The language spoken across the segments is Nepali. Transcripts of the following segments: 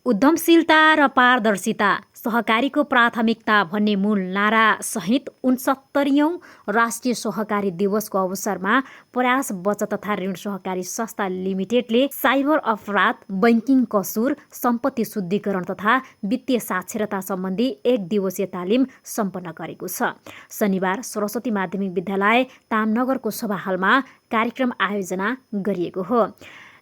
उद्यमशीलता र पारदर्शिता सहकारीको प्राथमिकता भन्ने मूल नारा सहित 69औं राष्ट्रिय सहकारी दिवसको अवसरमा प्रयास बचत तथा ऋण सहकारी संस्था लिमिटेडले साइबर अपराध, बैंकिङ कसुर, सम्पत्ति शुद्धिकरण तथा वित्तीय साक्षरता सम्बन्धी 1 दिवसीय तालिम सम्पन्न गरेको छ। शनिबार सरस्वती माध्यमिक विद्यालय तामनगरको सभा हलमा कार्यक्रम आयोजना गरिएको हो।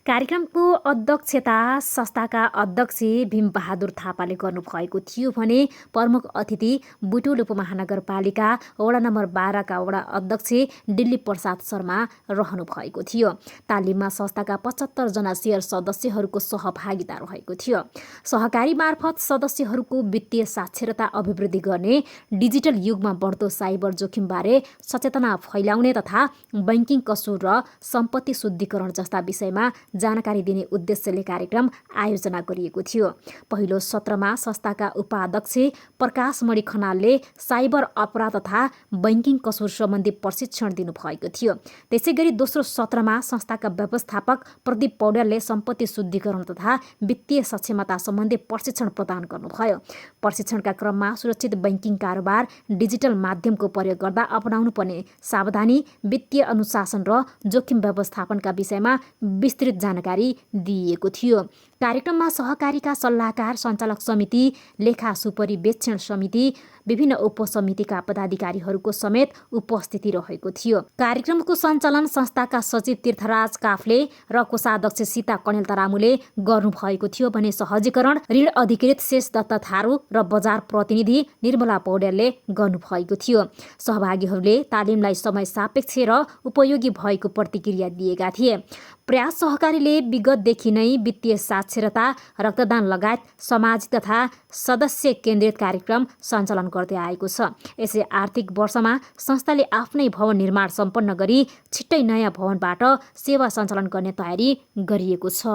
कार्यक्रमको अध्यक्षता संस्थाका अध्यक्ष भीमबहादुर थापाले गर्नुभएको थियो भने प्रमुख अतिथि बुटोल उपमहानगरपालिका वडा नम्बर 12 का वडा अध्यक्ष दिलीप प्रसाद शर्मा रहनु भएको थियो। तालिममा संस्थाका 75 जना शेयर सदस्यहरूको सहभागिता रहेको थियो। सहकारी मार्फत सदस्यहरूको वित्तीय साक्षरता अभिवृद्धि गर्ने, डिजिटल युगमा बढ्दो साइबर जोखिमबारे सचेतना फैलाउने तथा बैंकिङ कसुर र सम्पत्ति शुद्धिकरण जस्ता विषयमा जानकारी दिने उद्देश्यले कार्यक्रम आयोजना गरिएको थियो। पहिलो सत्रमा संस्थाका उपाध्यक्ष प्रकाशमणि खनालले साइबर अपराध तथा बैंकिङ कसुर सम्बन्धी प्रशिक्षण दिनुभएको थियो। त्यसैगरी दोस्रो सत्रमा संस्थाका व्यवस्थापक प्रदीप पौड्यालले सम्पत्ति शुद्धिकरण तथा वित्तीय सक्षमता सम्बन्धी प्रशिक्षण प्रदान गर्नुभयो। प्रशिक्षणका क्रममा सुरक्षित बैंकिङ कारोबार, डिजिटल माध्यमको प्रयोग गर्दा अपनाउनु पर्ने सावधानी, वित्तीय अनुशासन र जोखिम व्यवस्थापनका विषयमा विस्तृत जानकारी दिइएको थियो। कार्यक्रममा सहकारीका सल्लाहकार, सञ्चालक समिति, लेखा सुपरिवेक्षण समिति, विभिन्न उपसमितिका पदाधिकारीहरूको समेत उपस्थिति रहेको थियो। कार्यक्रमको सञ्चालन संस्थाका सचिव तीर्थराज काफले र कोषाध्यक्ष सीता कणेल तरामुले गर्नुभएको थियो भने सहजीकरण ऋण अधिकृत शेष दत्त थारू र बजार प्रतिनिधि निर्मला पौड्यालले गर्नुभएको थियो। सहभागीहरूले तालिमलाई समय सापेक्ष र उपयोगी भएको प्रतिक्रिया दिएका थिए। प्रयास सहकारीले विगतदेखि नै वित्तीय साक्षरता, रक्तदान लगायत सामाजिक तथा सदस्य केन्द्रित कार्यक्रम सञ्चालन गर्दै आएको छ। यसै आर्थिक वर्षमा संस्थाले आफ्नै भवन निर्माण सम्पन्न गरी छिट्टै नयाँ भवनबाट सेवा सञ्चालन गर्ने तयारी गरिएको छ।